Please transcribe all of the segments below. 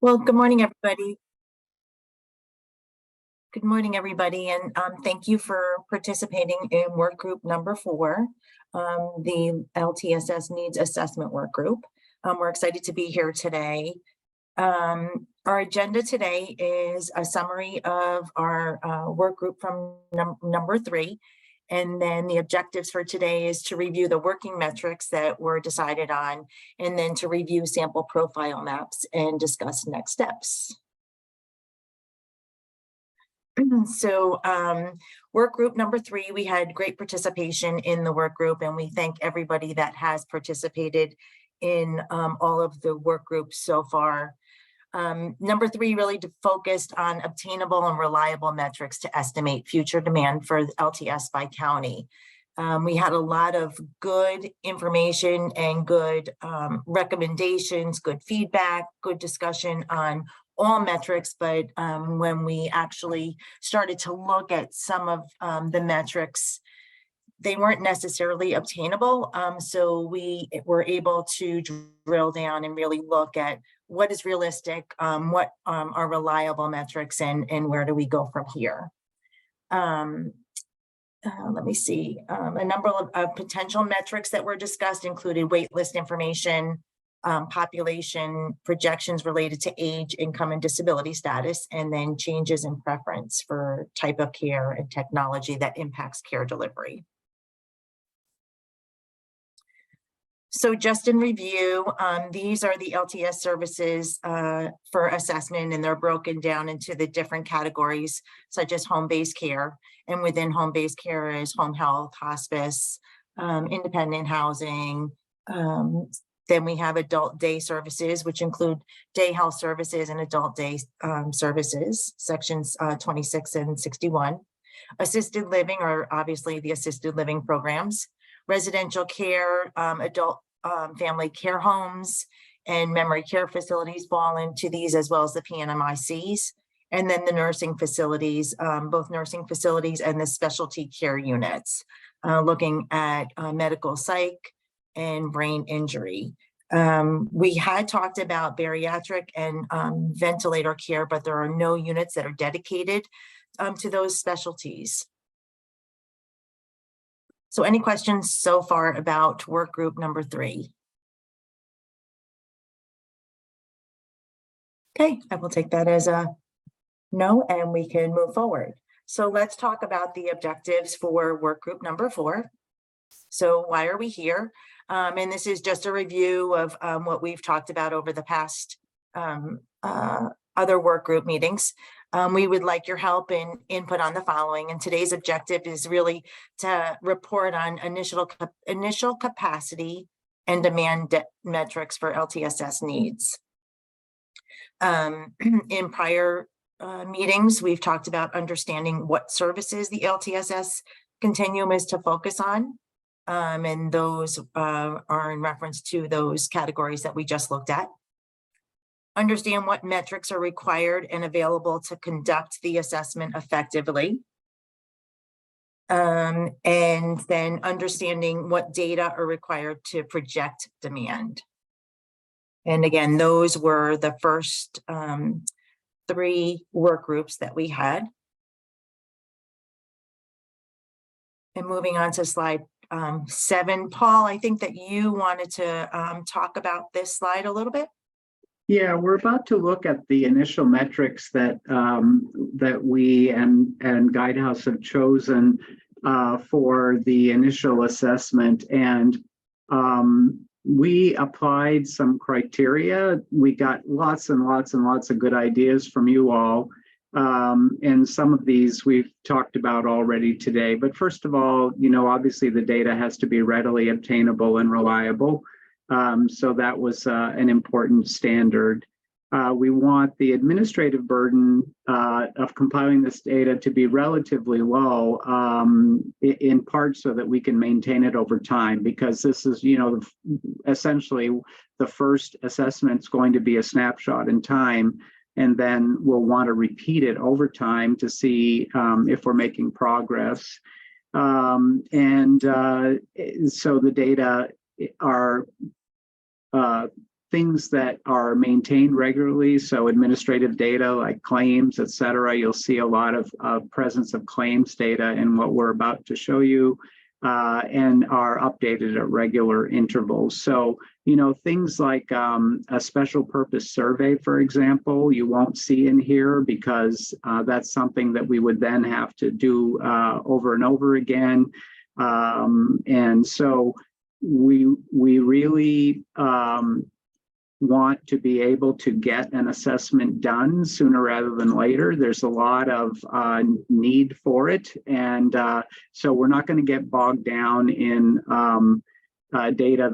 Well, good morning, everybody. Good morning, everybody, and thank you for participating in work group number 4, the LTSS Needs Assessment Work Group. We're excited to be here today. Our agenda today is a summary of our work group from number 3. And then the objectives for today is to review the working metrics that were decided on, and then to review sample profile maps and discuss next steps. So work group number 3, we had great participation in the work group, and we thank everybody that has participated in all of the work groups so far. Number 3 really focused on obtainable and reliable metrics to estimate future demand for LTS by county. We had a lot of good information and good recommendations, good feedback, good discussion on all metrics, but when we actually started to look at some of the metrics, they weren't necessarily obtainable. So we were able to drill down and really look at what is realistic, what are reliable metrics, and where do we go from here. Let me see, a number of potential metrics that were discussed included wait list information, population projections related to age, income, and disability status, and then changes in preference for type of care and technology that impacts care delivery. So just in review, these are the LTS services for assessment, and they're broken down into the different categories, such as home-based care. And within home-based care is home health, hospice, independent housing. Then we have adult day services, which include day health services and adult day services, sections 26 and 61. Assisted living are obviously the assisted living programs. Residential care, adult family care homes, and memory care facilities fall into these, as well as the PNMICs. And then the nursing facilities, both nursing facilities and the specialty care units, looking at medical psych and brain injury. We had talked about bariatric and ventilator care, but there are no units that are dedicated to those specialties. So any questions so far about work group number 3? Okay, I will take that as a no, and we can move forward. So let's talk about the objectives for work group number 4. So why are we here? And this is just a review of what we've talked about over the past other work group meetings. We would like your help and input on the following. And today's objective is really to report on initial capacity and demand metrics for LTSS needs. In prior meetings, we've talked about understanding what services the LTSS continuum is to focus on. And those are in reference to those categories that we just looked at. Understand what metrics are required and available to conduct the assessment effectively. And then understanding what data are required to project demand. And again, those were the first 3 work groups that we had. And moving on to slide 7, Paul, I think that you wanted to talk about this slide a little bit. Yeah, we're about to look at the initial metrics that that we and Guidehouse have chosen for the initial assessment, and we applied some criteria. We got lots and lots and lots of good ideas from you all, and some of these we've talked about already today. But first of all, you know, obviously the data has to be readily obtainable and reliable. So that was an important standard. We want the administrative burden of compiling this data to be relatively low, in part so that we can maintain it over time, because this is, you know, essentially the first assessment's going to be a snapshot in time, and then we'll want to repeat it over time to see if we're making progress. So the data are things that are maintained regularly. So administrative data like claims, et cetera. You'll see a lot of presence of claims data in what we're about to show you, and are updated at regular intervals. So, you know, things like a special purpose survey, for example, you won't see in here because that's something that we would then have to do over and over again. And so we really want to be able to get an assessment done sooner rather than later. There's a lot of need for it. And so we're not going to get bogged down in data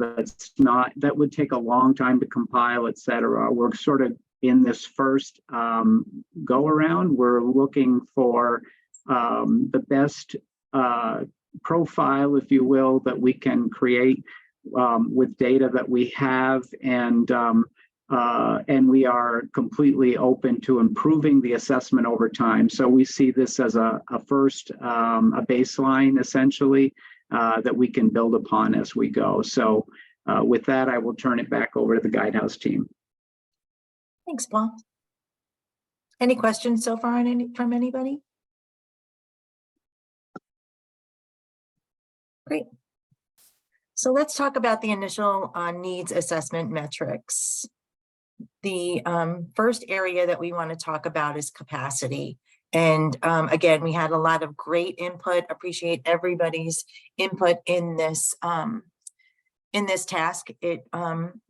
that would take a long time to compile, et cetera. We're sort of in this first go around. We're looking for the best profile, if you will, that we can create with data that we have, and we are completely open to improving the assessment over time. So we see this as a first, a baseline essentially that we can build upon as we go. So with that, I will turn it back over to the Guidehouse team. Thanks, Paul. Any questions so far from anybody? Great. So let's talk about the initial needs assessment metrics. The first area that we want to talk about is capacity. And again, we had a lot of great input. Appreciate everybody's input in this task. It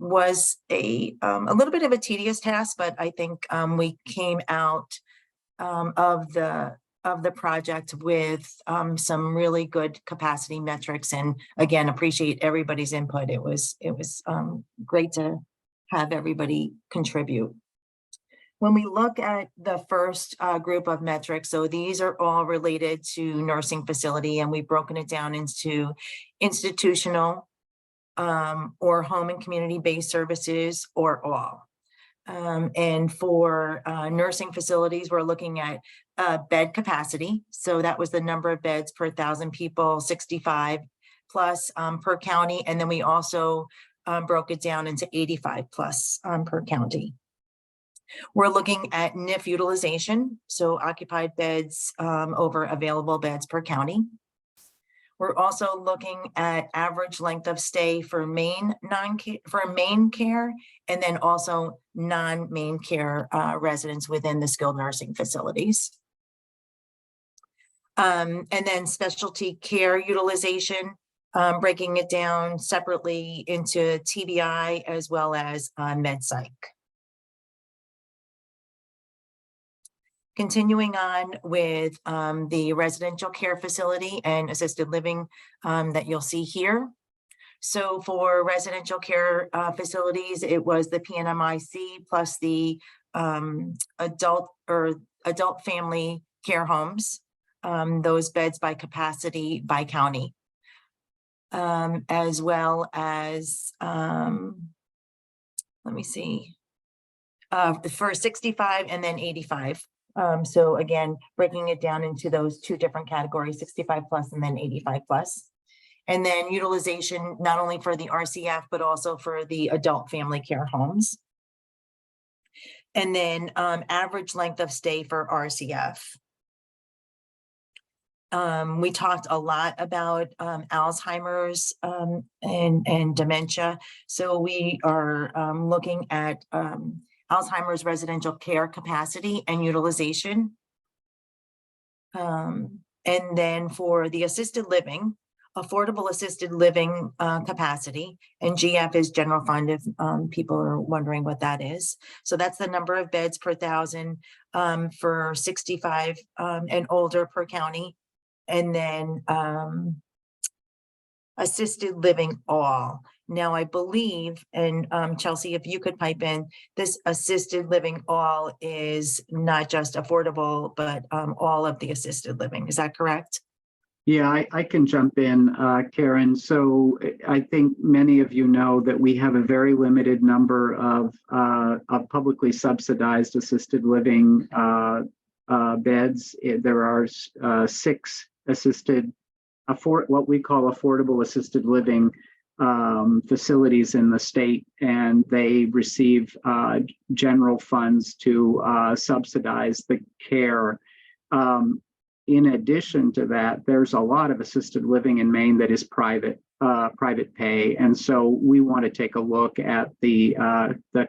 was a little bit of a tedious task, but I think we came out of the project with some really good capacity metrics, and again, appreciate everybody's input. It was great to have everybody contribute. When we look at the first group of metrics, so these are all related to nursing facility, and we've broken it down into institutional or home and community-based services, or all. And for nursing facilities, we're looking at bed capacity. So that was the number of beds per 1,000 people, 65 plus per county. And then we also broke it down into 85 plus per county. We're looking at NIF utilization, so occupied beds over available beds per county. We're also looking at average length of stay for main care, and then also non-main care residents within the skilled nursing facilities. And then specialty care utilization, breaking it down separately into TBI as well as med psych. Continuing on with the residential care facility and assisted living that you'll see here. So for residential care facilities, it was the PNMIC plus the adult family care homes, those beds by capacity by county, as well as, let me see, for 65 and then 85. So again, breaking it down into those two different categories, 65 plus and then 85 plus. And then utilization, not only for the RCF, but also for the adult family care homes. And then average length of stay for RCF. We talked a lot about Alzheimer's and dementia. So we are looking at Alzheimer's residential care capacity and utilization. And then for the assisted living, affordable assisted living capacity, and GF is general fund if people are wondering what that is. So that's the number of beds per 1,000 for 65 and older per county. And then assisted living all. Now, I believe, and Chelsea, if you could pipe in, this assisted living all is not just affordable, but all of the assisted living. Is that correct? Yeah, I can jump in, Karen. So I think many of you know that we have a very limited number of publicly subsidized assisted living beds. There are 6 assisted, what we call affordable assisted living facilities in the state, and they receive general funds to subsidize the care. In addition to that, there's a lot of assisted living in Maine that is private pay, and so we want to take a look at the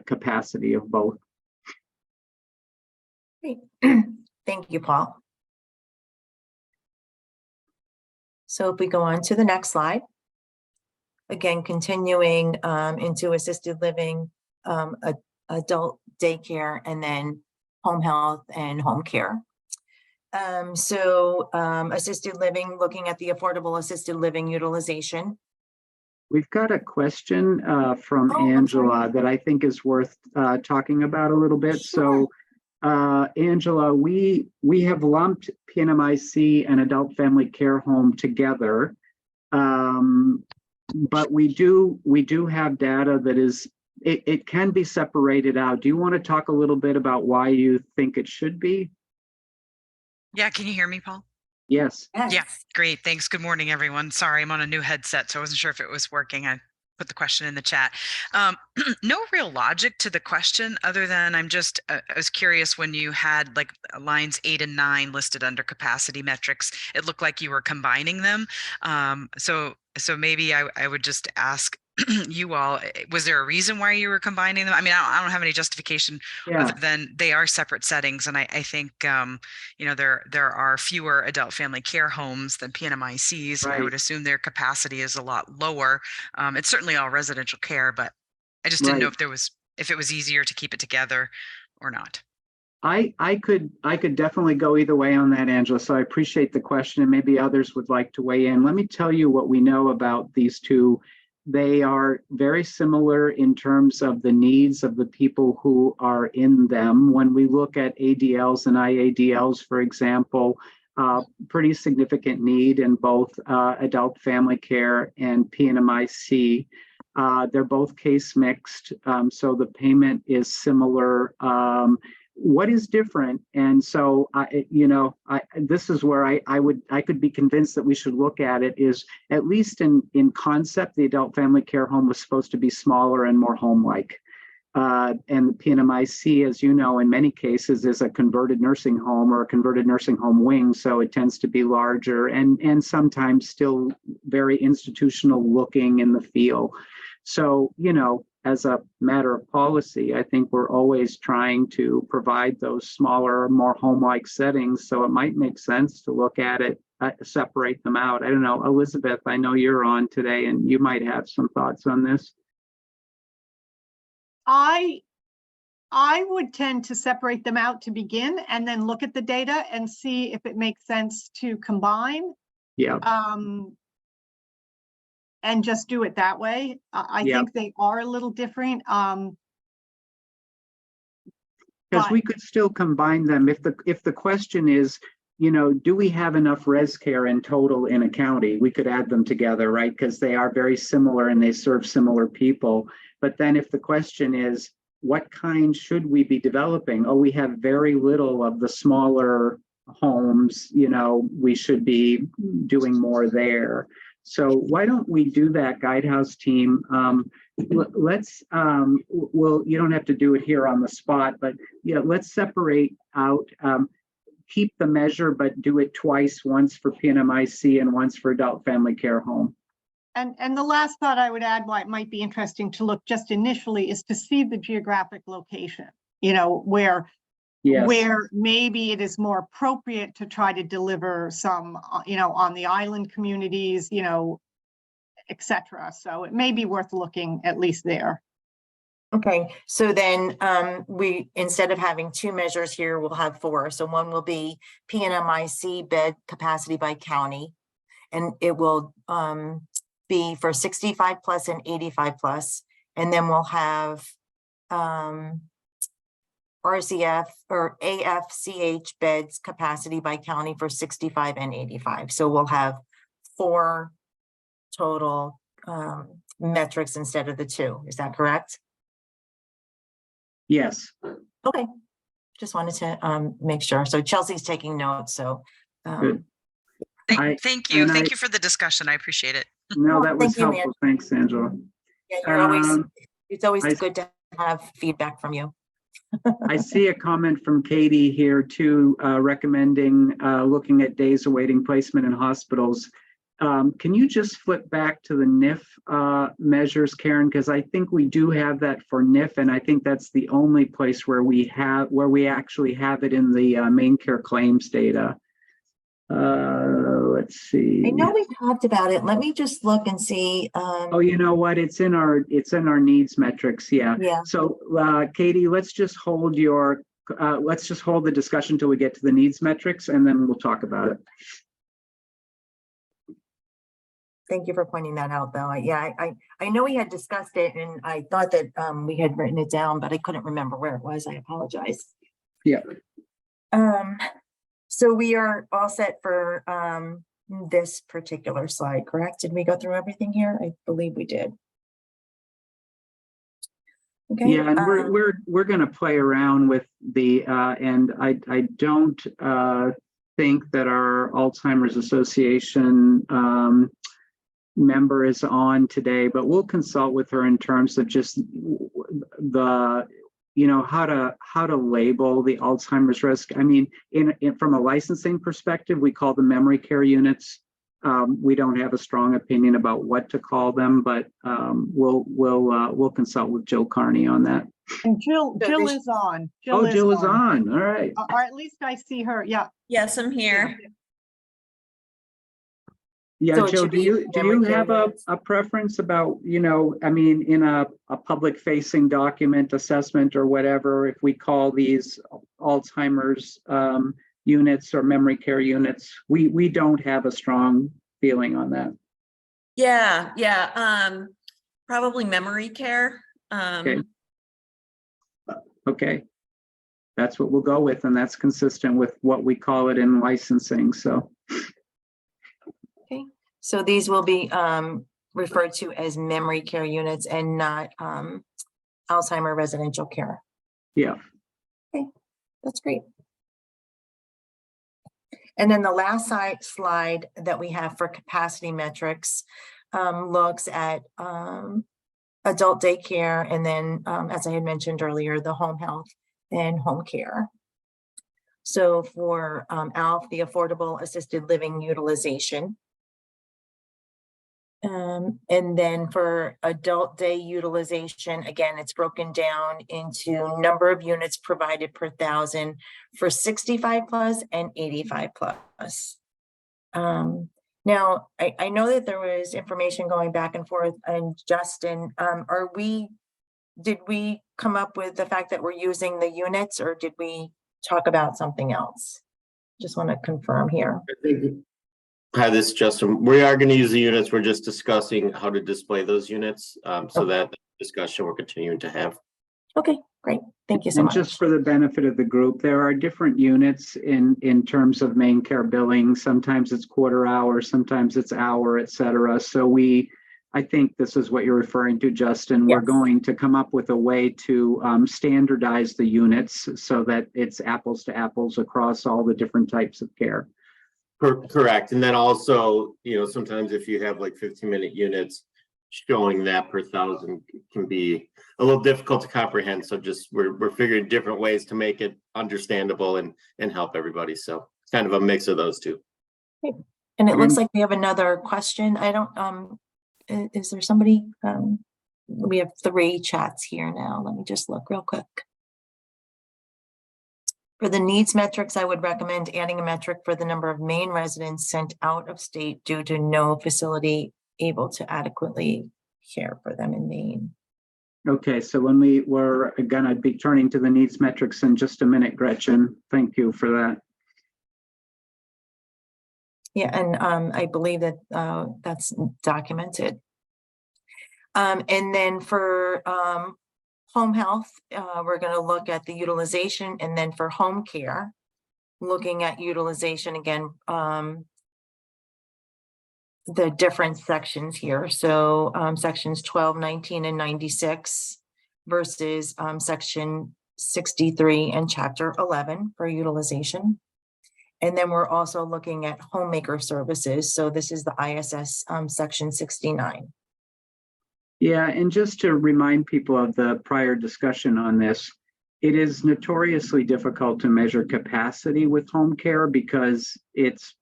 capacity of both. Great. Thank you, Paul. So if we go on to the next slide, again, continuing into assisted living, adult daycare, and then home health and home care. Assisted living, looking at the affordable assisted living utilization. We've got a question from Angela that I think is worth talking about a little bit. Sure. So, Angela, we have lumped PNMIC and adult family care home together, but we do have data that is it can be separated out. Do you want to talk a little bit about why you think it should be? Yeah, can you hear me, Paul? Yes. Yeah, great. Thanks. Good morning, everyone. Sorry, I'm on a new headset, so I wasn't sure if it was working. I put the question in the chat. No real logic to the question other than I was curious when you had like lines 8 and 9 listed under capacity metrics, it looked like you were combining them. So maybe I would just ask you all, was there a reason why you were combining them? I mean, I don't have any justification other than they are separate settings. And I think, there are fewer adult family care homes than PNMICs. Right. And I would assume their capacity is a lot lower. It's certainly all residential care, but I just didn't know if it was easier to keep it together or not. I could definitely go either way on that, Angela. So I appreciate the question, and maybe others would like to weigh in. Let me tell you what we know about these two. They are very similar in terms of the needs of the people who are in them. When we look at ADLs and IADLs, for example, pretty significant need in both adult family care and PNMIC. They're both case mixed, so the payment is similar. What is different? And so, this is where I could be convinced that we should look at it is, at least in concept, the adult family care home was supposed to be smaller and more home-like. And the PNMIC, as you know, in many cases is a converted nursing home or a converted nursing home wing. So it tends to be larger and sometimes still very institutional looking in the feel. So, as a matter of policy, I think we're always trying to provide those smaller, more home-like settings. So it might make sense to look at it, separate them out. I don't know, Elizabeth, I know you're on today and you might have some thoughts on this. I would tend to separate them out to begin and then look at the data and see if it makes sense to combine. Yeah. And just do it that way. I think they are a little different. Because we could still combine them if the question is, do we have enough res care in total in a county? We could add them together, right? Because they are very similar and they serve similar people. But then if the question is, what kind should we be developing? Oh, we have very little of the smaller homes, we should be doing more there. So why don't we do that, Guidehouse team? Let's, you don't have to do it here on the spot, but let's separate out, keep the measure, but do it twice, once for PNMIC and once for adult family care home. And the last thought I would add, why it might be interesting to look just initially, is to see the geographic location, where maybe it is more appropriate to try to deliver some, on the island communities, etc. So it may be worth looking at least there. Okay, so then we, instead of having 2 measures here, we'll have 4. So one will be PNMIC bed capacity by county, and it will be for 65 plus and 85 plus. And then we'll have RCF or AFCH beds capacity by county for 65 and 85. So we'll have 4 total metrics instead of the 2. Is that correct? Yes. Okay. Just wanted to make sure. So Chelsea's taking notes. So thank you. Thank you for the discussion. I appreciate it. No, that was Thank you, Nan. helpful. Thanks, Angela. Yeah, you're always, Um, it's always I- good to have feedback from you. I see a comment from Katie here too, recommending looking at days awaiting placement in hospitals. Can you just flip back to the NIF measures, Karen? Because I think we do have that for NIF, and I think that's the only place where we actually have it in the main care claims data. Let's see. I know we talked about it. Let me just look and see. Oh, you know what? It's in our needs metrics. Yeah. Yeah. So, Katie, let's just hold the discussion till we get to the needs metrics, and then we'll talk about it. Thank you for pointing that out, though. I know we had discussed it, and I thought that we had written it down, but I couldn't remember where it was. I apologize. Yeah. So we are all set for this particular slide, correct? Did we go through everything here? I believe we did. Okay. Yeah, and we're going to play around with the and I don't think that our Alzheimer's Association member is on today, but we'll consult with her in terms of just the how to label the Alzheimer's risk. I mean, from a licensing perspective, we call them memory care units. We don't have a strong opinion about what to call them, but we'll consult with Jill Carney on that. And Jill is on. Jill is on. All right. Or at least I see her. Yeah. Yes, I'm here. Yeah, So it Jill, should do be you memory care have units. a preference about, I mean, in a public facing document assessment or whatever, if we call these Alzheimer's units or memory care units? We don't have a strong feeling on that. Yeah. Probably memory care. Okay. That's what we'll go with, and that's consistent with what we call it in licensing. So. Okay. So these will be referred to as memory care units and not Alzheimer residential care. Yeah. Okay, that's great. And then the last slide that we have for capacity metrics looks at adult daycare, and then as I had mentioned earlier, the home health and home care. So for ALF, the affordable assisted living utilization. And then for adult day utilization, again, it's broken down into number of units provided per thousand for 65 plus and 85 plus. Now, I know that there was information going back and forth, and Justin, did we come up with the fact that we're using the units, or did we talk about something else? Just want to confirm here. Hi, this is Justin. We are going to use the units. We're just discussing how to display those units. So that discussion we're continuing to have. Okay, great. Thank you so much. And just for the benefit of the group, there are different units in terms of main care billing. Sometimes it's quarter hour, sometimes it's hour, et cetera. So I think this is what you're referring to, Justin. Yes. We're going to come up with a way to standardize the units so that it's apples to apples across all the different types of care. Correct. And then also, sometimes if you have like 15-minute units, showing that per thousand can be a little difficult to comprehend. So just we're figuring different ways to make it understandable and help everybody. So it's kind of a mix of those two. And it looks like we have another question. I don't, is there somebody, we have 3 chats here now. Let me just look real quick. For the needs metrics, I would recommend adding a metric for the number of Maine residents sent out of state due to no facility able to adequately care for them in Maine. Okay, so when we're going to be turning to the needs metrics in just a minute, Gretchen. Thank you for that. Yeah, and I believe that that's documented. And then for home health, we're going to look at the utilization, and then for home care, looking at utilization again, the different sections here. So sections 12, 19, and 96 versus section 63 and chapter 11 for utilization. And then we're also looking at homemaker services. So this is the ISS section 69. Yeah, and just to remind people of the prior discussion on this, it is notoriously difficult to measure capacity with home care because it's,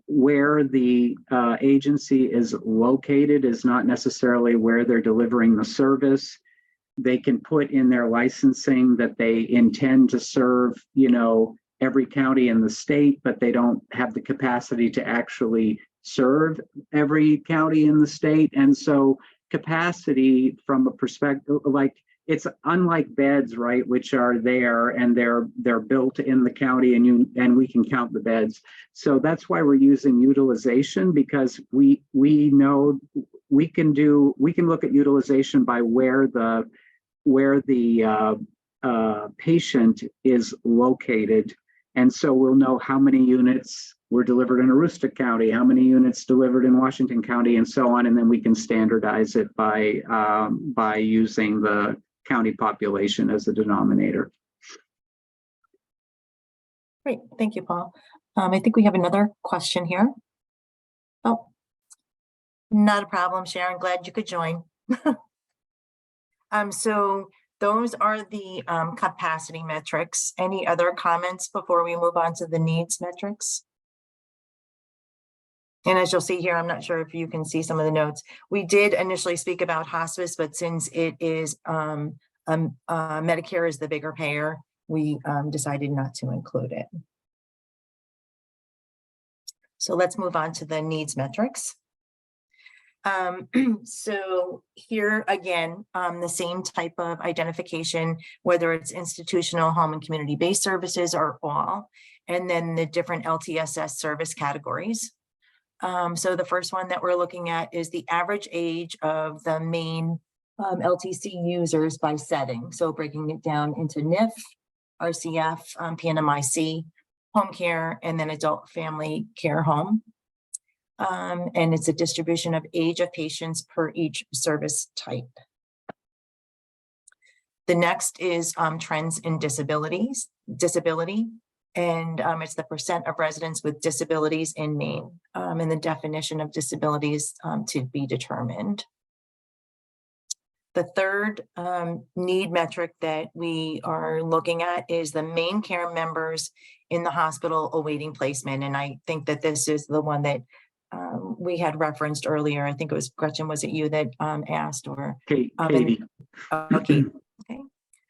where the agency is located is not necessarily where they're delivering the service. They can put in their licensing that they intend to serve, every county in the state, but they don't have the capacity to actually serve every county in the state. And so capacity from a perspective, like it's unlike beds, right, which are there and they're built in the county and we can count the beds. So that's why we're using utilization, because we know we can look at utilization by where the patient is located. And so we'll know how many units were delivered in Aroostook County, how many units delivered in Washington County, and so on. And then we can standardize it by using the county population as the denominator. Great, thank you, Paul. I think we have another question here. Oh, not a problem, Sharon. Glad you could join. So those are the capacity metrics. Any other comments before we move on to the needs metrics? And as you'll see here, I'm not sure if you can see some of the notes. We did initially speak about hospice, but since it is Medicare is the bigger payer, we decided not to include it. So let's move on to the needs metrics. So here again, the same type of identification, whether it's institutional, home and community-based services or all, and then the different LTSS service categories. So the first one that we're looking at is the average age of the main LTC users by setting. So breaking it down into NIF, RCF, PNMIC, home care, and then adult family care home. And it's a distribution of age of patients per each service type. The next is trends in disability, and it's the percent of residents with disabilities in Maine, and the definition of disabilities to be determined. The third need metric that we are looking at is the main care members in the hospital awaiting placement. And I think that this is the one that we had referenced earlier. I think it was Gretchen, was it you that asked, or Katie? Okay. Okay.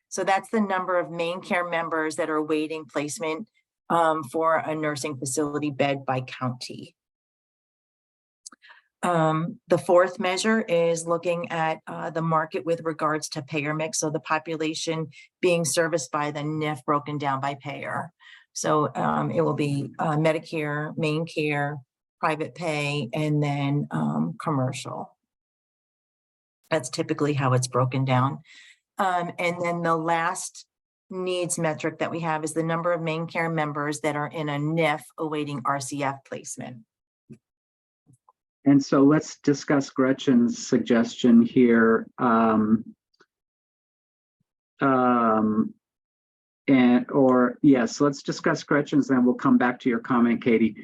So that's the number of main care members that are awaiting placement for a nursing facility bed by county. The fourth measure is looking at the market with regards to payer mix. So the population being serviced by the NIF broken down by payer. So it will be Medicare, main care, private pay, and then commercial. That's typically how it's broken down. And then the last needs metric that we have is the number of main care members that are in a NIF awaiting RCF placement. And so let's discuss Gretchen's suggestion here. Let's discuss Gretchen's, then we'll come back to your comment, Katie.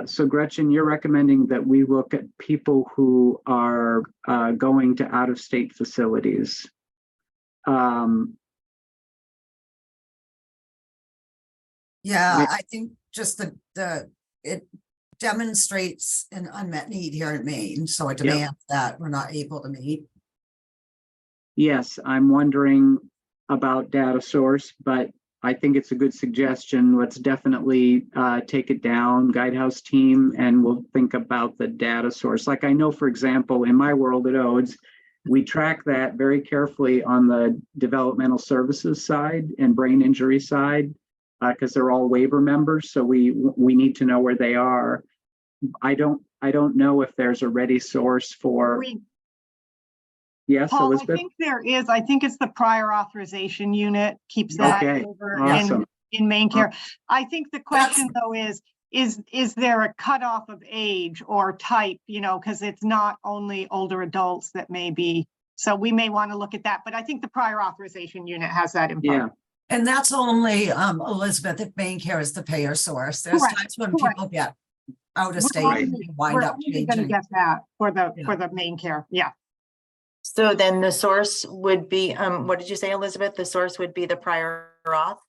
So Gretchen, you're recommending that we look at people who are going to out-of-state facilities. Yeah, I think just it demonstrates an unmet need here in Maine, so a demand that we're not able to meet. Yes, I'm wondering about data source, but I think it's a good suggestion. Let's definitely take it down, Guidehouse team, and we'll think about the data source. Like I know, for example, in my world at ODES, we track that very carefully on the developmental services side and brain injury side, because they're all waiver members. So we need to know where they are. I don't know if there's a ready source for. Yes, Paul, Elizabeth? I think there is. I think it's the prior authorization unit keeps that over awesome. in main care. I think the question though is there a cutoff of age or type, because it's not only older adults that may be, so we may want to look at that, but I think the prior authorization unit has that info. Yeah. And that's only, Elizabeth, if main care is the payer source. There's Correct, times when correct. people get out of We're state only- and they wind we're up only gonna changing. get that for the, Yeah. for the main care, yeah. So then the source would be, what did you say, Elizabeth? The source would be the prior auth?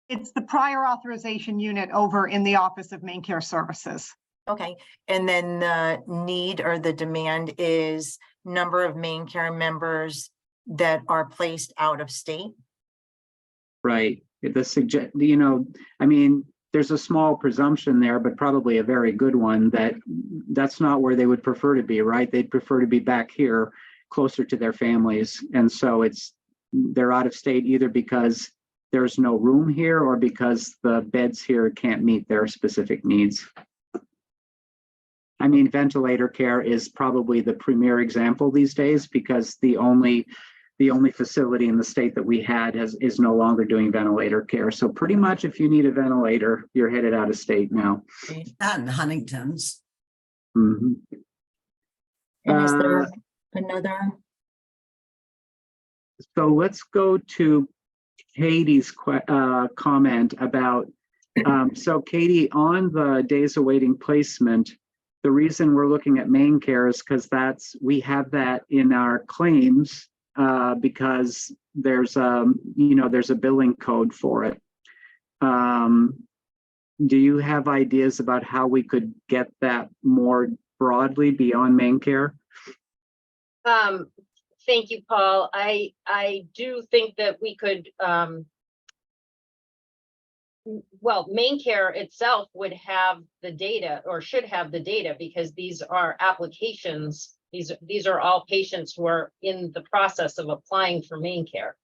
It's the prior authorization unit over in the Office of Main Care Services. Okay, and then the need or the demand is number of main care members that are placed out of state? Right. I mean, there's a small presumption there, but probably a very good one that that's not where they would prefer to be, right? They'd prefer to be back here closer to their families. And so they're out of state either because there's no room here or because the beds here can't meet their specific needs. I mean, ventilator care is probably the premier example these days because the only facility in the state that we had is no longer doing ventilator care. So pretty much if you need a ventilator, you're headed out of state now. And Huntington's. Mhm. And is there another? So let's go to Katie's comment about, so Katie, on the days awaiting placement, the reason we're looking at main care is because we have that in our claims because there's a billing code for it. Do you have ideas about how we could get that more broadly beyond main care? Thank you, Paul. I do think that we could, well, main care itself would have the data or should have the data because these are applications. These are all patients who are in the process of applying for main care.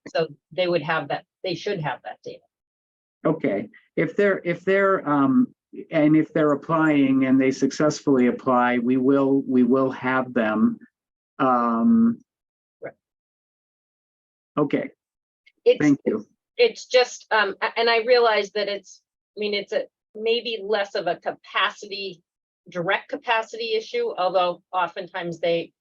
So they would have that, they should have that data. Okay, if they're applying and they successfully apply, we will have them. Right. Okay, It's, thank you. it's just, and I realize that it's maybe less of a direct capacity issue, although oftentimes they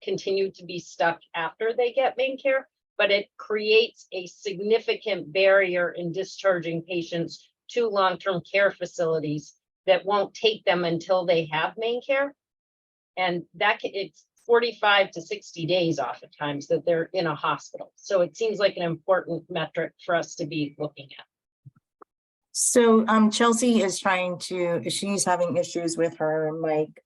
continue to be stuck after they get main care, but it creates a significant barrier in discharging patients to long-term care facilities that won't take them until they have main care. And it's 45 to 60 days oftentimes that they're in a hospital. So it seems like an important metric for us to be looking at. So Chelsea is she's having issues with her mic,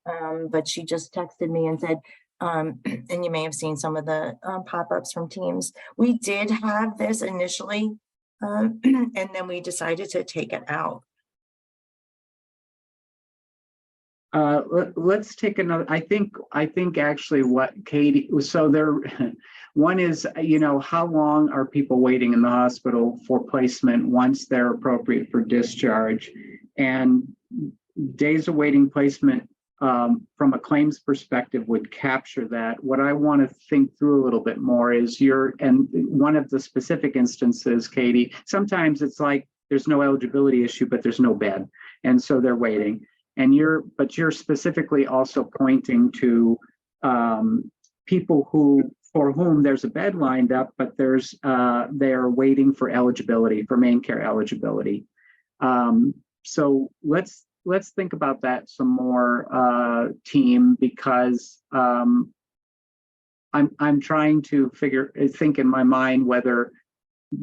but she just texted me and said, and you may have seen some of the pop-ups from Teams. We did have this initially, and then we decided to take it out. Let's take another. I think actually what Katie, so there, one is, how long are people waiting in the hospital for placement once they're appropriate for discharge, and days awaiting placement from a claims perspective would capture that. What I want to think through a little bit more is and one of the specific instances, Katie, sometimes it's like there's no eligibility issue, but there's no bed, and so they're waiting. But you're specifically also pointing to people for whom there's a bed lined up, but they're waiting for eligibility, for main care eligibility. So let's think about that some more, team, because I'm trying to think in my mind whether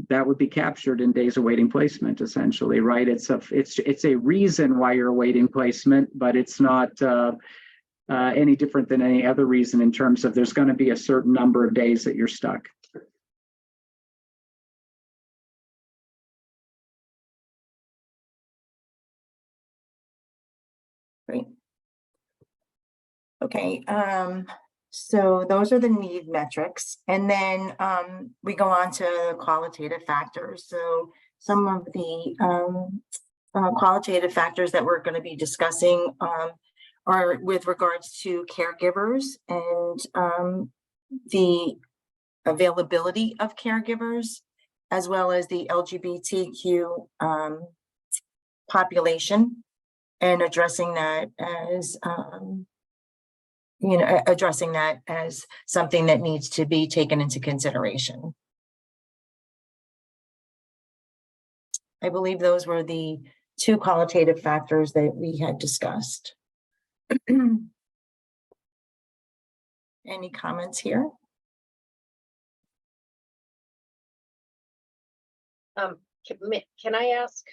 that would be captured in days awaiting placement, essentially, right? It's a reason why you're awaiting placement, but it's not any different than any other reason in terms of there's going to be a certain number of days that you're stuck. Great. Okay, so those are the need metrics. And then we go on to qualitative factors. So some of the qualitative factors that we're going to be discussing are with regards to caregivers and the availability of caregivers, as well as the LGBTQ population, and addressing that as addressing that as something that needs to be taken into consideration. I believe those were the two qualitative factors that we had discussed. Any comments here? Can I ask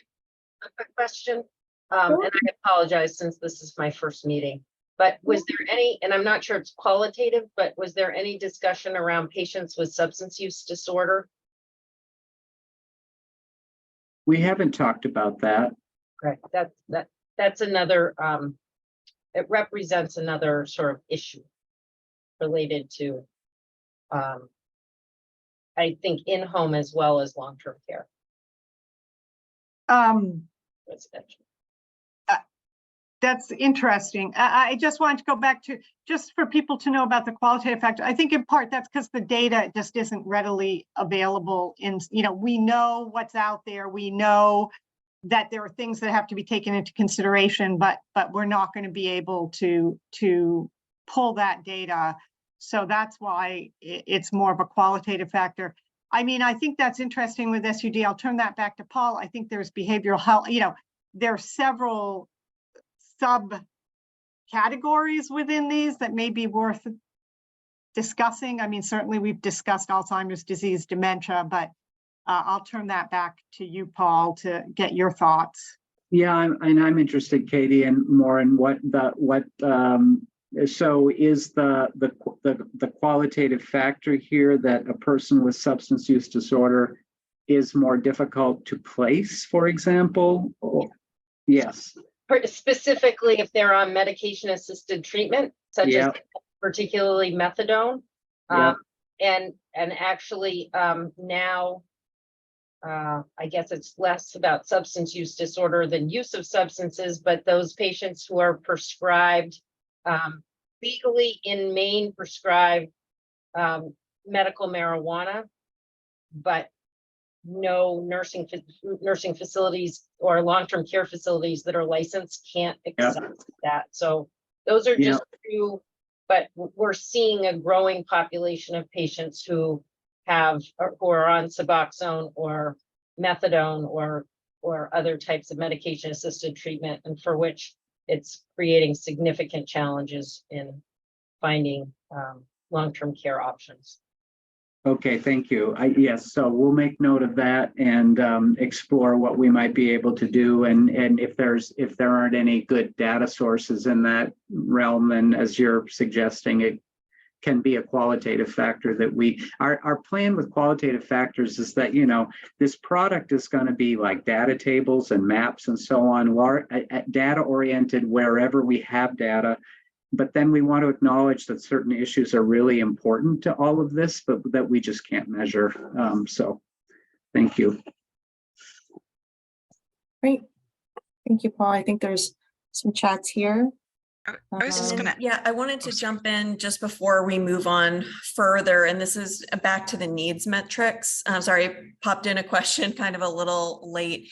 a quick question? Sure. And I apologize since this is my first meeting, but was there any, and I'm not sure it's qualitative, but was there any discussion around patients with substance use disorder? We haven't talked about that. Correct. That's another, it represents another sort of issue related to, I think in-home as well as long-term care. Residential. That's interesting. I just wanted to go back to, just for people to know about the qualitative factor. I think in part that's because the data just isn't readily available in, we know what's out there. We know that there are things that have to be taken into consideration, but we're not going to be able to pull that data. So that's why it's more of a qualitative factor. I mean, I think that's interesting with SUD. I'll turn that back to Paul. I think there's behavioral health, there are several subcategories within these that may be worth discussing. I mean, certainly we've discussed Alzheimer's disease, dementia, but I'll turn that back to you, Paul, to get your thoughts. Yeah, I'm interested, Katie, and more in so is the qualitative factor here that a person with substance use disorder is more difficult to place, for example? Yes. Specifically, if they're on medication-assisted treatment, such as particularly methadone, and actually now, I guess it's less about substance use disorder than use of substances, but those patients who are prescribed legally in Maine prescribed medical marijuana, but no nursing facilities or long-term care facilities that are licensed can't accept that. So those are just two, but we're seeing a growing population of patients who are on Suboxone or methadone or other types of medication-assisted treatment, and for which it's creating significant challenges in finding long-term care options. Okay, thank you. Yes, so we'll make note of that and explore what we might be able to do. And if there aren't any good data sources in that realm, then as you're suggesting, it can be a qualitative factor that our plan with qualitative factors is that, this product is going to be like data tables and maps and so on, data oriented wherever we have data. But then we want to acknowledge that certain issues are really important to all of this, but that we just can't measure. So thank you. Great. Thank you, Paul. I think there's some chats here. I was just gonna. Yeah, I wanted to jump in just before we move on further, and this is back to the needs metrics. Sorry, I popped in a question kind of a little late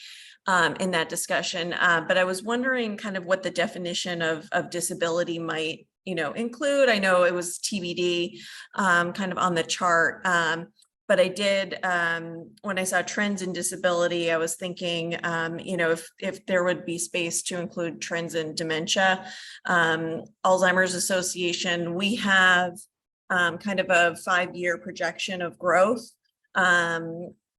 in that discussion, but I was wondering kind of what the definition of disability might, include. I know it was TBD kind of on the chart, but I did, when I saw trends in disability, I was thinking, if there would be space to include trends in dementia. Alzheimer's Association, we have kind of a 5-year projection of growth.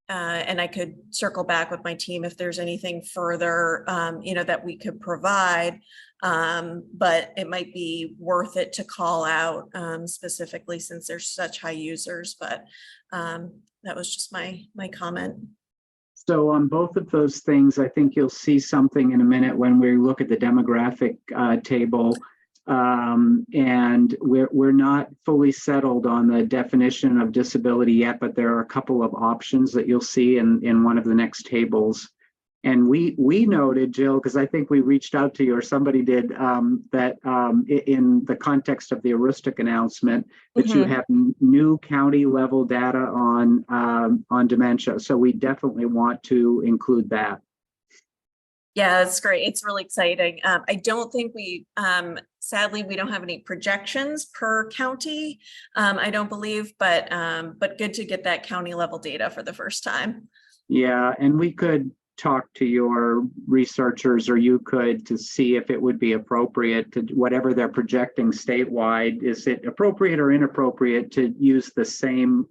And I could circle back with my team if there's anything further, that we could provide, but it might be worth it to call out specifically since there's such high users, but that was just my comment. So on both of those things, I think you'll see something in a minute when we look at the demographic table. And we're not fully settled on the definition of disability yet, but there are a couple of options that you'll see in one of the next tables. And we noted, Jill, because I think we reached out to you or somebody did, that in the context of the Aroostook announcement, that you have new county level data on dementia. So we definitely want to include that. Yeah, that's great. It's really exciting. I don't think sadly, we don't have any projections per county. I don't believe, but good to get that county level data for the first time. Yeah, and we could talk to your researchers, or you could, to see if it would be appropriate to whatever they're projecting statewide. Is it appropriate or inappropriate to use the same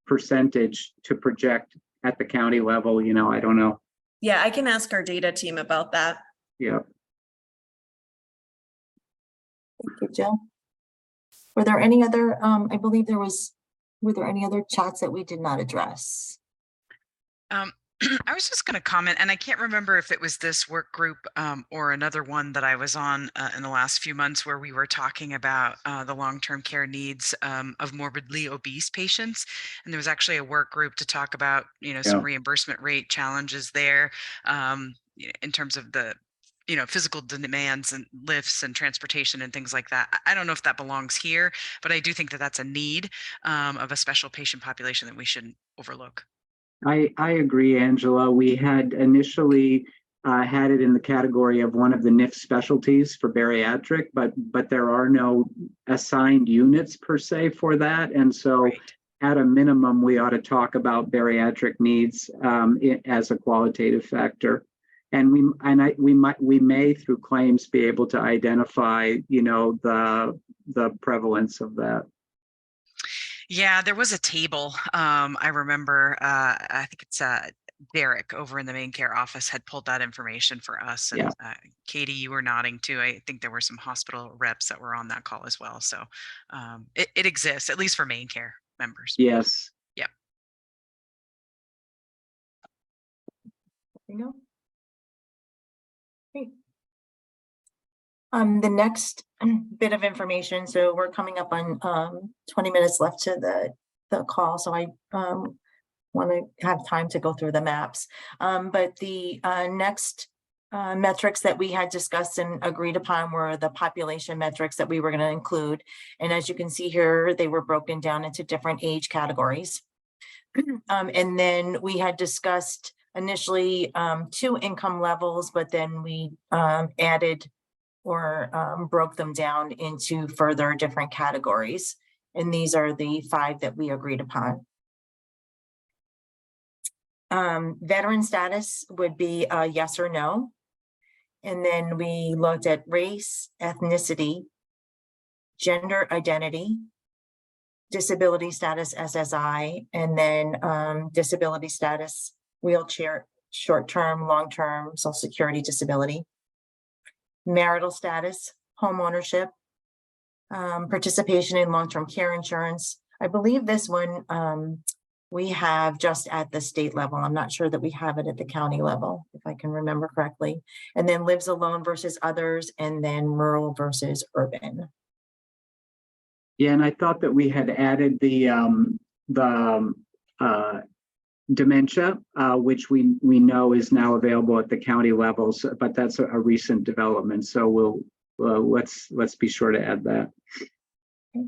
percentage to project at the county level? You know, I don't know. Yeah, I can ask our data team about that. Yeah. Thank you, Jill. Were there any other, I believe were there any other chats that we did not address? I was just going to comment, and I can't remember if it was this work group or another one that I was on in the last few months, where we were talking about the long-term care needs of morbidly obese patients. And there was actually a work group to talk about, some reimbursement rate challenges there in terms of the physical demands and lifts and transportation and things like that. I don't know if that belongs here, but I do think that that's a need of a special patient population that we shouldn't overlook. I agree, Angela. We had initially had it in the category of one of the NIF specialties for bariatric, but there are no assigned units per se for that. And so at a minimum, we ought to talk about bariatric needs as a qualitative factor. And we may through claims be able to identify, the prevalence of that. Yeah, there was a table. I remember, I think it's Derek over in the main care office had pulled that information for us. And Katie, you were nodding too. I think there were some hospital reps that were on that call as well. So it exists, at least for main care members. Yes. Yep. There you go. Great. The next bit of information, so we're coming up on 20 minutes left to the call, so I want to have time to go through the maps. But the next metrics that we had discussed and agreed upon were the population metrics that we were going to include. And as you can see here, they were broken down into different age categories. And then we had discussed initially 2 income levels, but then we added or broke them down into further different categories. And these are the 5 that we agreed upon. Veteran status would be a yes or no. And then we looked at race, ethnicity, gender identity, disability status, SSI, and then disability status, wheelchair, short-term, long-term, Social Security disability. Marital status, home ownership, participation in long-term care insurance. I believe this one we have just at the state level. I'm not sure that we have it at the county level, if I can remember correctly. And then lives alone versus others, and then rural versus urban. Yeah, and I thought that we had added the dementia, which we know is now available at the county levels, but that's a recent development. So we'll let's be sure to add that. Okay.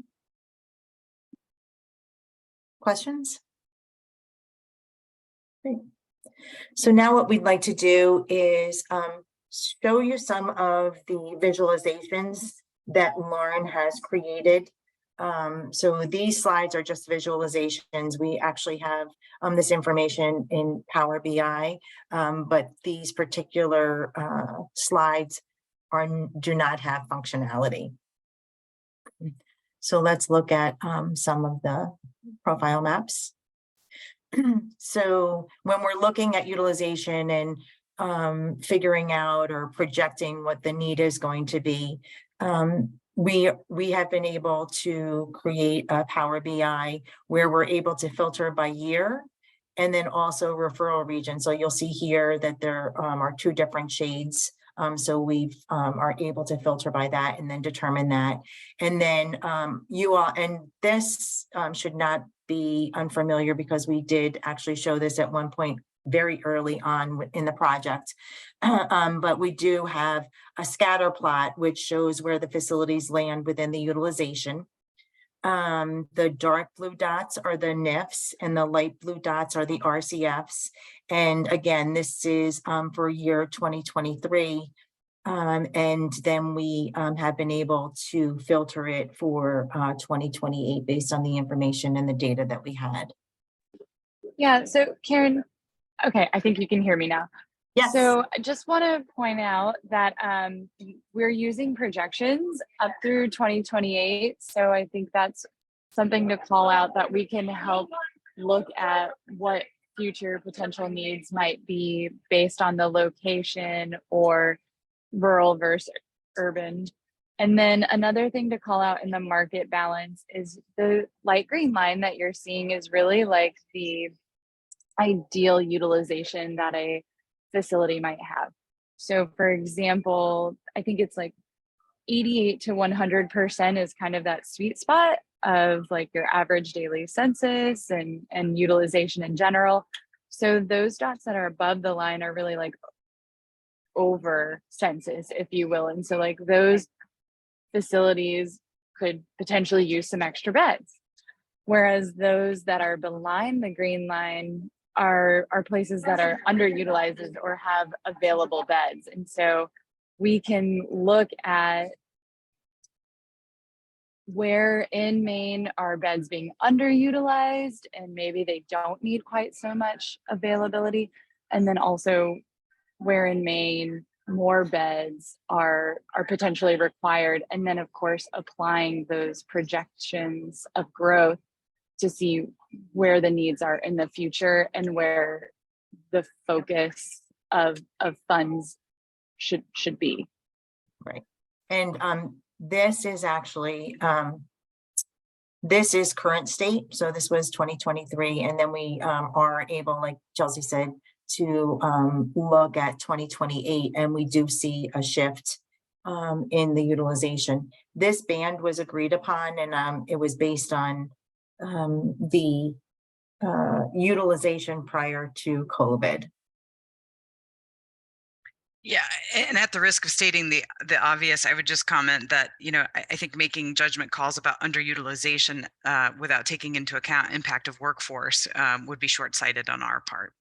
Questions? Great. So now what we'd like to do is show you some of the visualizations that Lauren has created. So these slides are just visualizations. We actually have this information in Power BI, but these particular slides do not have functionality. So let's look at some of the profile maps. So when we're looking at utilization and figuring out or projecting what the need is going to be, we have been able to create a Power BI where we're able to filter by year and then also referral region. So you'll see here that there are 2 different shades. So we are able to filter by that and then determine that. And then you all, and this should not be unfamiliar because we did actually show this at one point very early on in the project. But we do have a scatter plot, which shows where the facilities land within the utilization. The dark blue dots are the NIFs and the light blue dots are the RCFs. And again, this is for year 2023. And then we have been able to filter it for 2028 based on the information and the data that we had. Yeah, so Karen, Okay, I think you can hear me now. Yes. So I just want to point out that we're using projections up through 2028. So I think that's something to call out, that we can help look at what future potential needs might be based on the location or rural versus urban. And then another thing to call out in the market balance is the light green line that you're seeing is really like the ideal utilization that a facility might have. So for example, I think it's like 88 to 100% is kind of that sweet spot of like your average daily census and utilization in general. So those dots that are above the line are really like over census, if you will. And so like those facilities could potentially use some extra beds. Whereas those that are behind the green line are places that are underutilized or have available beds. And so we can look at where in Maine are beds being underutilized and maybe they don't need quite so much availability. And then also where in Maine more beds are potentially required. And then of course, applying those projections of growth to see where the needs are in the future and where the focus of funds should be. Right. And this is actually, this is current state. So this was 2023. And then we are able, like Chelsea said, to look at 2028, and we do see a shift in the utilization. This band was agreed upon, and it was based on the utilization prior to COVID. Yeah, and at the risk of stating the obvious, I would just comment that, you know, I think making judgment calls about underutilization without taking into account impact of workforce would be short-sighted on our part.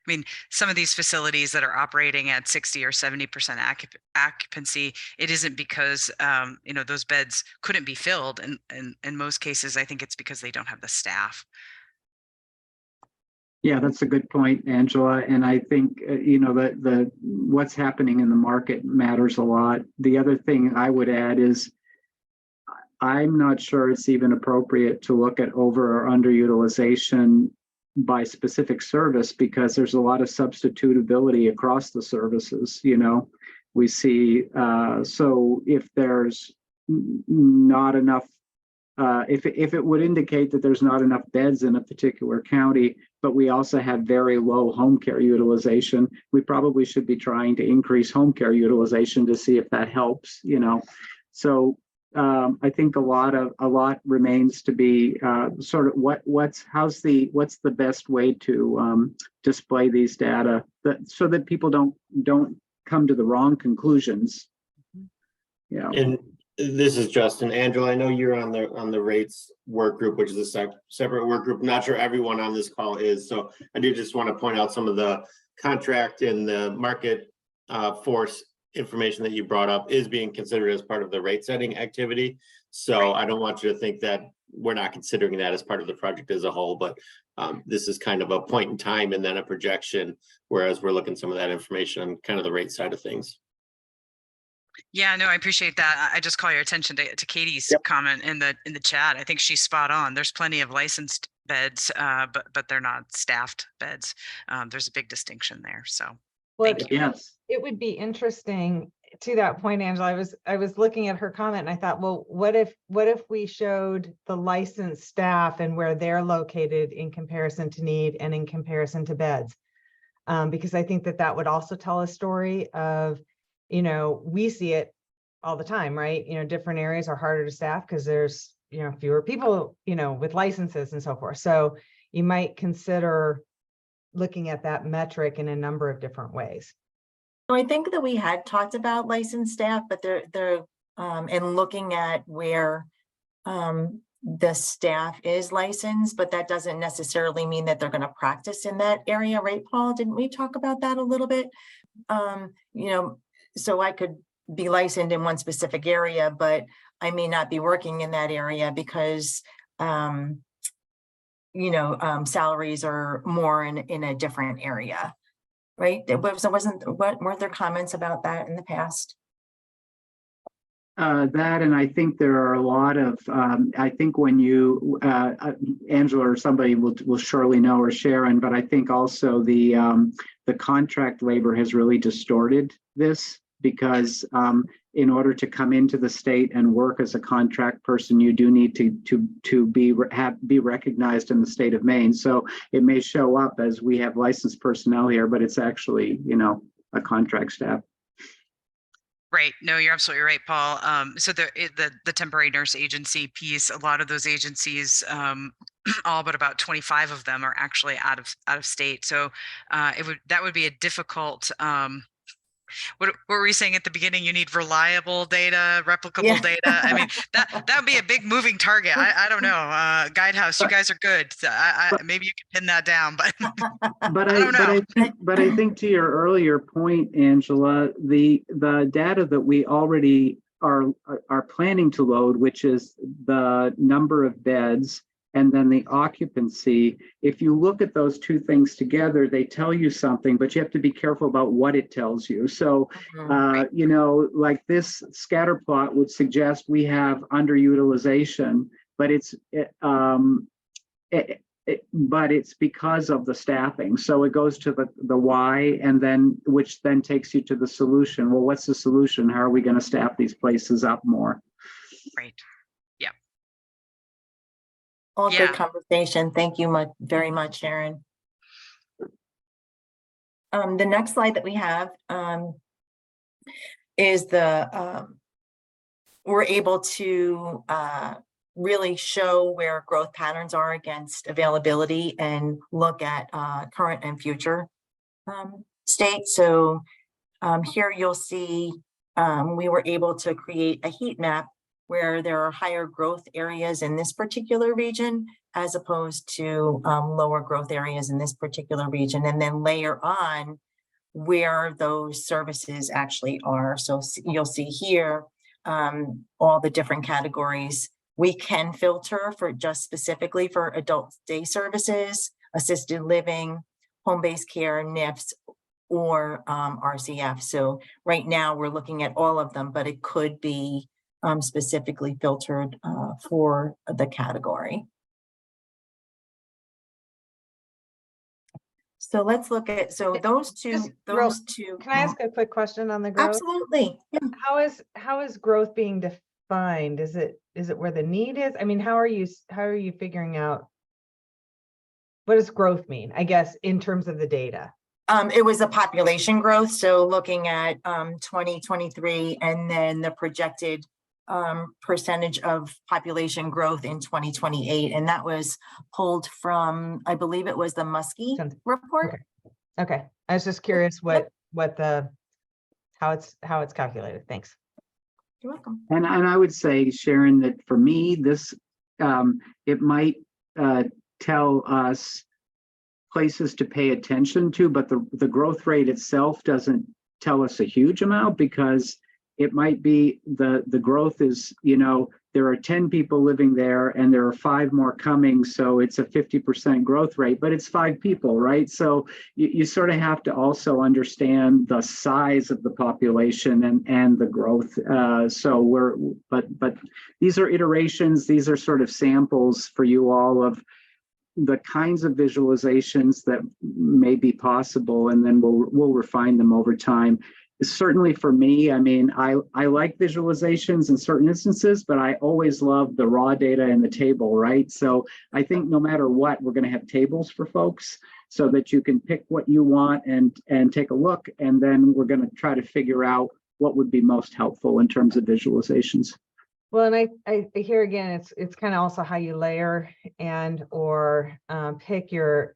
I mean, some of these facilities that are operating at 60 or 70% occupancy, it isn't because, you know, those beds couldn't be filled. And in most cases, I think it's because they don't have the staff. Yeah, that's a good point, Angela. And I think, you know, the what's happening in the market matters a lot. The other thing I would add is I'm not sure it's even appropriate to look at over or underutilization by specific service, because there's a lot of substitutability across the services. You know, we see, so if there's not enough, if it would indicate that there's not enough beds in a particular county, but we also have very low home care utilization, we probably should be trying to increase home care utilization to see if that helps, you know. So I think a lot remains to be sort of what's the best way to display these data so that people don't come to the wrong conclusions. Yeah. And this is Justin. Angela, I know you're on the rates work group, which is a separate work group. Not sure everyone on this call is. So I do just want to point out some of the contract and the market force information that you brought up is being considered as part of the rate setting activity. So I don't want you to think that we're not considering that as part of the project as a whole, but this is kind of a point in time and then a projection, whereas we're looking some of that information on kind of the rate side of things. Yeah, no, I appreciate that. I just call your attention to Katie's comment in the chat. I think she's spot on. There's plenty of licensed beds, but they're not staffed beds. There's a big distinction there. So well, yes, it would be interesting to that point, Angela. I was looking at her comment and I thought, well, what if we showed the licensed staff and where they're located in comparison to need and in comparison to beds? Because I think that would also tell a story of, you know, we see it all the time, right? You know, different areas are harder to staff because there's, you know, fewer people, you know, with licenses and so forth. So you might consider looking at that metric in a number of different ways. So I think that we had talked about licensed staff, but they're and looking at where the staff is licensed, but that doesn't necessarily mean that they're going to practice in that area, right, Paul? Didn't we talk about that a little bit? You know, so I could be licensed in one specific area, but I may not be working in that area because salaries are more in a different area, right? Weren't there comments about that in the past? That, and I think there are a lot of, I think when you, Angela or somebody will surely know, or Sharon, but I think also the contract labor has really distorted this, because in order to come into the state and work as a contract person, you do need to be recognized in the state of Maine. So it may show up as we have licensed personnel here, but it's actually, a contract staff. Right. No, you're absolutely right, Paul. So the temporary nurse agency piece, a lot of those agencies, all but about 25 of them are actually out of state. So that would be a difficult. What were you saying at the beginning? You need reliable data, replicable data. I mean, that would be a big moving target. I don't know. Guidehouse, you guys are good. So maybe you can pin that down, but I think to your earlier point, Angela, the data that we already are planning to load, which is the number of beds and then the occupancy, if you look at those two things together, they tell you something, but you have to be careful about what it tells you. So, like this scatter plot would suggest we have underutilization, but it's because of the staffing. So it goes to the why, and then which then takes you to the solution. Well, what's the solution? How are we going to staff these places up more? Right. Yeah. All good conversation. Thank you very much, Sharon. The next slide that we have is we're able to really show where growth patterns are against availability and look at current and future state. So here you'll see we were able to create a heat map where there are higher growth areas in this particular region as opposed to lower growth areas in this particular region, and then layer on where those services actually are. So you'll see here all the different categories. We can filter for just specifically for adult day services, assisted living, home-based care, NIFs, or RCF. So right now we're looking at all of them, but it could be specifically filtered for the category. So let's look at, those two. Can I ask a quick question on the growth? Absolutely. Yeah. How is growth being defined? Is it where the need is? I mean, how are you figuring out what does growth mean, I guess, in terms of the data? It was a population growth. So looking at 2023 and then the projected percentage of population growth in 2028, and that was pulled from, I believe it was the Muskie report. Okay. I was just curious how it's calculated. Thanks. You're welcome. And I would say, Sharon, that for me, this it might tell us places to pay attention to, but the growth rate itself doesn't tell us a huge amount, because it might be the growth is, there are 10 people living there and there are 5 more coming. So it's a 50% growth rate, but it's 5 people, right? So you sort of have to also understand the size of the population and the growth. But these are iterations. These are sort of samples for you all of the kinds of visualizations that may be possible, and then we'll refine them over time. Certainly for me, I mean, I like visualizations in certain instances, but I always love the raw data in the table, right? So I think no matter what, we're going to have tables for folks so that you can pick what you want and take a look, and then we're going to try to figure out what would be most helpful in terms of visualizations. Well, and I hear again, it's kind of also how you layer or pick your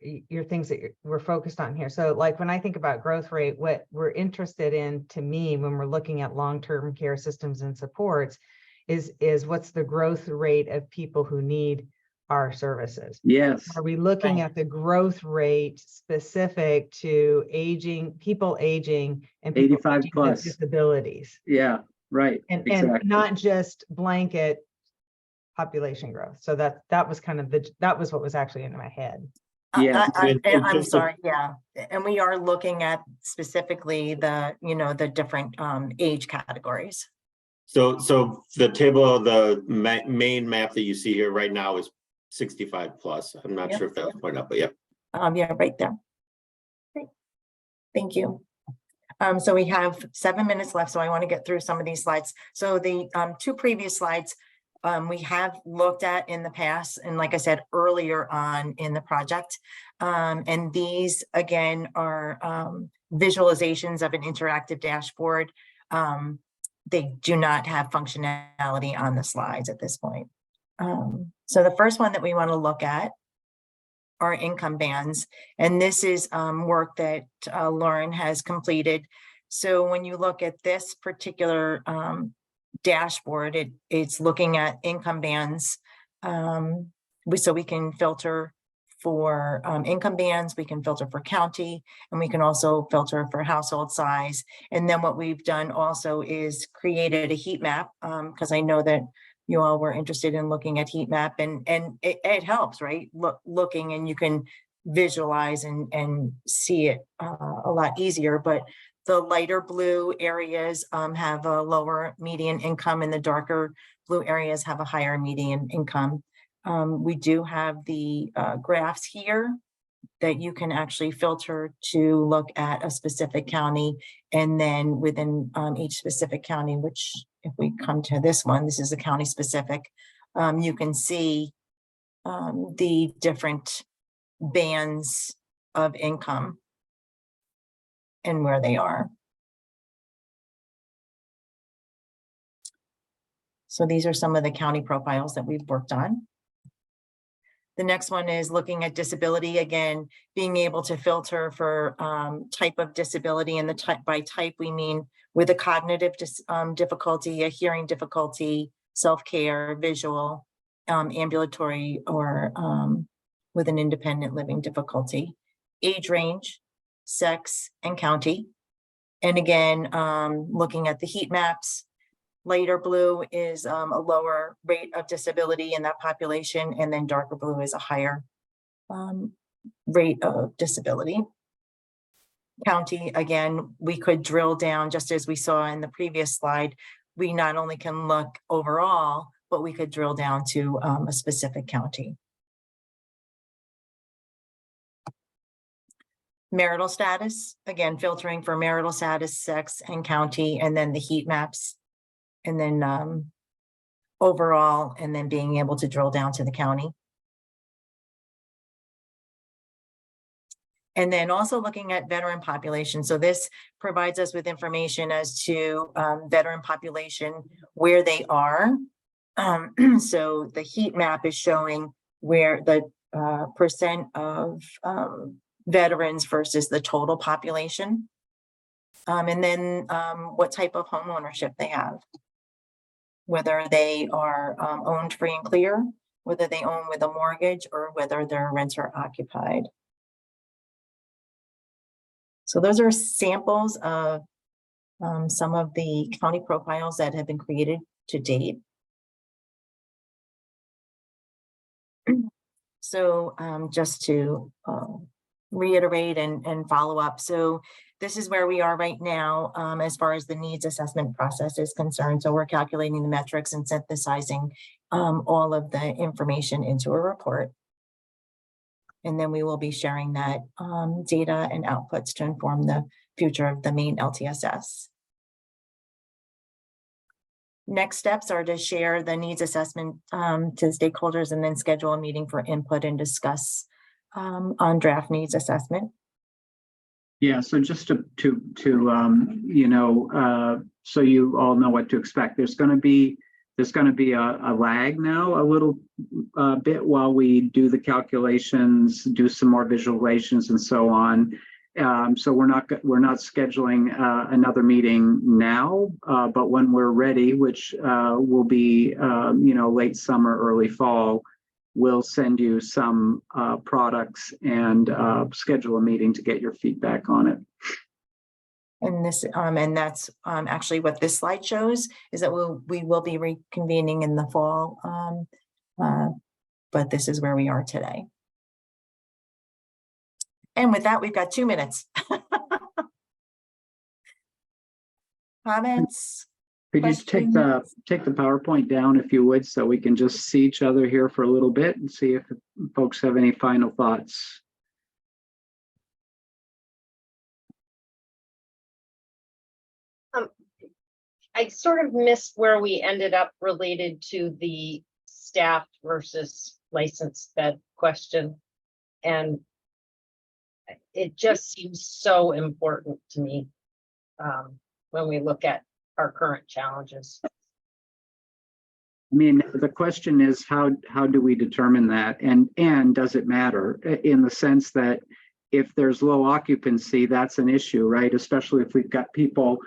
things that we're focused on here. So like when I think about growth rate, what we're interested in, to me, when we're looking at long-term care systems and supports is what's the growth rate of people who need our services. Yes. Are we looking at the growth rate specific to people aging and people 85 plus with disabilities? Yeah. Right. And exactly. and not just blanket population growth. So that was kind of that was what was actually in my head. Yeah, I'm sorry, yeah. And we are looking at specifically the, the different age categories. So the table, the main map that you see here right now is 65 plus. I'm not Yep. sure if that was pointed out, but yeah. Yeah, right there. Great. Thank you. So we have 7 minutes left, so I want to get through some of these slides. So the two previous slides we have looked at in the past, and like I said earlier on in the project, and these again are visualizations of an interactive dashboard. They do not have functionality on the slides at this point. So the first one that we want to look at are income bands, and this is work that Lauren has completed. So when you look at this particular dashboard, it's looking at income bands. So we can filter for income bands, we can filter for county, and we can also filter for household size. And then what we've done also is created a heat map, because I know that you all were interested in looking at heat map, and it helps, right? Looking, and you can visualize and see it a lot easier. But the lighter blue areas have a lower median income, and the darker blue areas have a higher median income. We do have the graphs here that you can actually filter to look at a specific county, and then within each specific county, which if we come to this one, this is a county specific, you can see the different bands of income and where they are. So these are some of the county profiles that we've worked on. The next one is looking at disability, again, being able to filter for type of disability, and by type we mean with a cognitive difficulty, a hearing difficulty, self-care, visual, ambulatory, or with an independent living difficulty, age range, sex, and county. And again, looking at the heat maps, lighter blue is a lower rate of disability in that population, and then darker blue is a higher rate of disability. County, again, we could drill down, just as we saw in the previous slide. We not only can look overall, but we could drill down to a specific county. Marital status, again, filtering for marital status, sex, and county, and then the heat maps, and then overall, and then being able to drill down to the county. And then also looking at veteran population. So this provides us with information as to veteran population, where they are. So the heat map is showing where the percent of veterans versus the total population. And then what type of home ownership they have. Whether they are owned free and clear, whether they own with a mortgage, or whether they're renter occupied. So those are samples of some of the county profiles that have been created to date. So just to reiterate and follow up. So this is where we are right now as far as the needs assessment process is concerned. So we're calculating the metrics and synthesizing all of the information into a report. And then we will be sharing that data and outputs to inform the future of the main LTSS. Next steps are to share the needs assessment to stakeholders, and then schedule a meeting for input and discuss on draft needs assessment. Yeah, so just to so you all know what to expect. There's going to be a lag now, a little bit, while we do the calculations, do some more visualizations, and so on. So we're not scheduling another meeting now, but when we're ready, which will be late summer, early fall, we'll send you some products and schedule a meeting to get your feedback on it. And this and that's actually what this slide shows, is that we will be reconvening in the fall But this is where we are today. And with that, we've got 2 minutes. Comments? Could you take the PowerPoint down if you would, so we can just see each other here for a little bit and see if folks have any final thoughts. I sort of missed where we ended up related to the staff versus licensed bed question. And it just seems so important to me when we look at our current challenges. I mean, the question is, how do we determine that? And does it matter, in the sense that if there's low occupancy, that's an issue, right? Especially if we've got people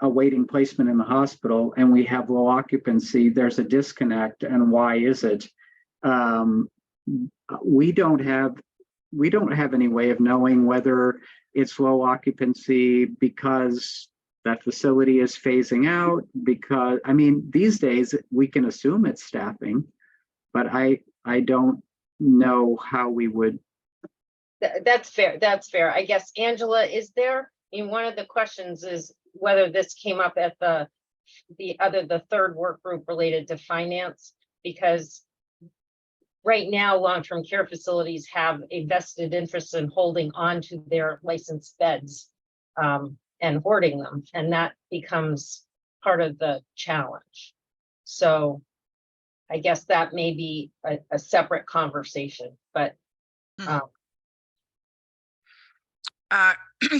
awaiting placement in the hospital and we have low occupancy, there's a disconnect. And why is it? We don't have any way of knowing whether it's low occupancy because that facility is phasing out, because, I mean, these days we can assume it's staffing, but I don't know how we would. That's fair. That's fair. I guess, Angela, is there, I mean, one of the questions is whether this came up at the third work group related to finance, because right now, long-term care facilities have a vested interest in holding on to their licensed beds and hoarding them, and that becomes part of the challenge. So I guess that may be a separate conversation, but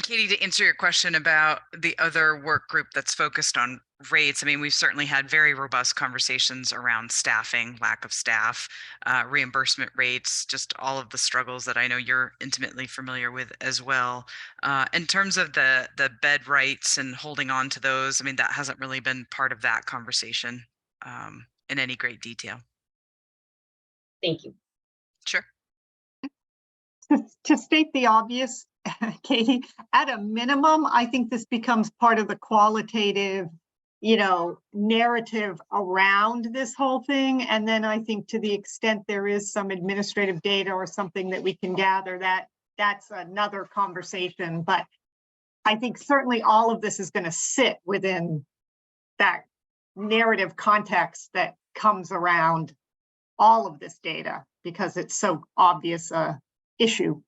Katie, to answer your question about the other work group that's focused on rates, I mean, we've certainly had very robust conversations around staffing, lack of staff, reimbursement rates, just all of the struggles that I know you're intimately familiar with as well. In terms of the bed rights and holding on to those, I mean, that hasn't really been part of that conversation in any great detail. Thank you. Sure. To state the obvious, Katie, at a minimum, I think this becomes part of the qualitative, narrative around this whole thing. And then I think to the extent there is some administrative data or something that we can gather, that's another conversation. But I think certainly all of this is going to sit within that narrative context that comes around all of this data, because it's so obvious issue.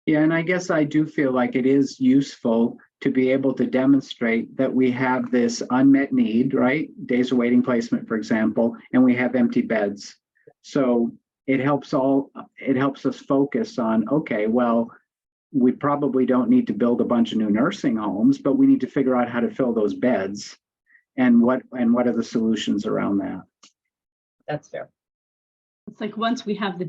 Yeah, and I guess I do feel like it is useful to be able to demonstrate that we have this unmet need, right? Days awaiting placement, for example, and we have empty beds. So it helps us focus on, okay, well, we probably don't need to build a bunch of new nursing homes, but we need to figure out how to fill those beds and what are the solutions around that. That's fair. It's like, once we have the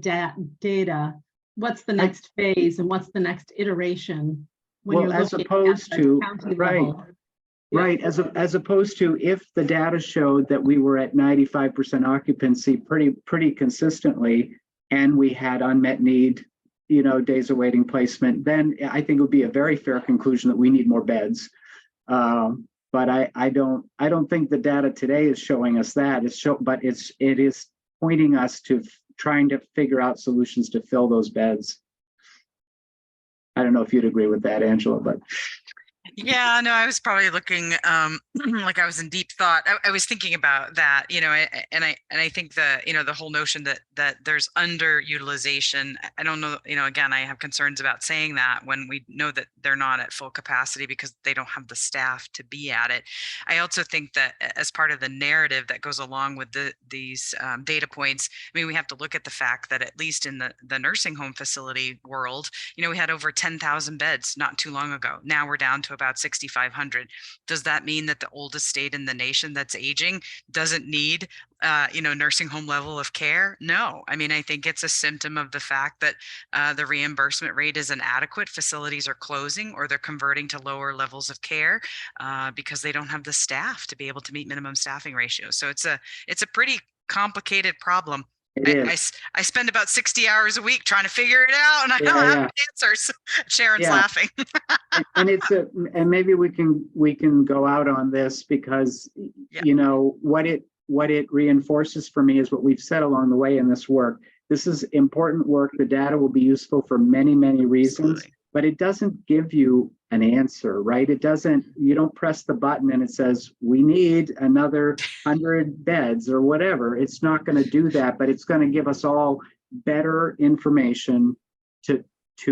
data, what's the next phase and what's the next iteration? Well, as opposed to, right, as opposed to if the data showed that we were at 95% occupancy pretty consistently, and we had unmet need, days awaiting placement, then I think it would be a very fair conclusion that we need more beds. But I don't think the data today is showing us that. But it is pointing us to trying to figure out solutions to fill those beds. I don't know if you'd agree with that, Angela, but. Yeah, no, I was probably looking like I was in deep thought. I was thinking about that, and I think the whole notion that there's underutilization. I don't know, again, I have concerns about saying that when we know that they're not at full capacity because they don't have the staff to be at it. I also think that as part of the narrative that goes along with these data points, I mean, we have to look at the fact that at least in the nursing home facility world, we had over 10,000 beds not too long ago. Now we're down to about 6,500. Does that mean that the oldest state in the nation that's aging doesn't need, nursing home level of care? No. I mean, I think it's a symptom of the fact that the reimbursement rate is inadequate. Facilities are closing or they're converting to lower levels of care because they don't have the staff to be able to meet minimum staffing ratios. So it's a pretty complicated problem. It is. I spend about 60 hours a week trying to figure it out, and I don't have answers. Sharon's laughing. And and maybe we can go out on this because, you know, what it reinforces for me is what we've said along the way in this work. This is important work. The data will be useful for many, many reasons. Absolutely. But it doesn't give you an answer, right? It doesn't, you don't press the button and it says, we need another 100 beds or whatever. It's not going to do that, but it's going to give us all better information to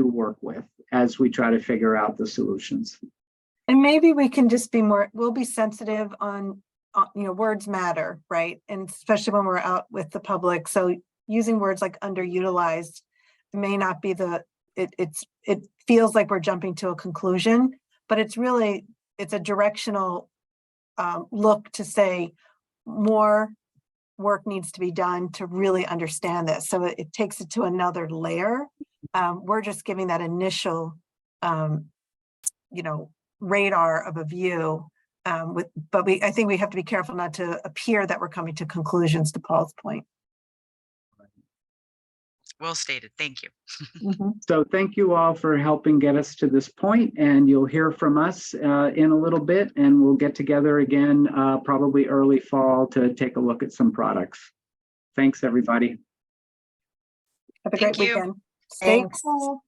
work with as we try to figure out the solutions. And maybe we can just be more, we'll be sensitive on you know, words matter, right? And especially when we're out with the public. So using words like underutilized may not be it feels like we're jumping to a conclusion, but it's a directional look to say more work needs to be done to really understand this. So it takes it to another layer. We're just giving that initial, you know, radar of a view. But I think we have to be careful not to appear that we're coming to conclusions, to Paul's point. Well stated. Thank you. So thank you all for helping get us to this point, and you'll hear from us in a little bit, and we'll get together again probably early fall to take a look at some products. Thanks, everybody. Have a great weekend. Stay cool.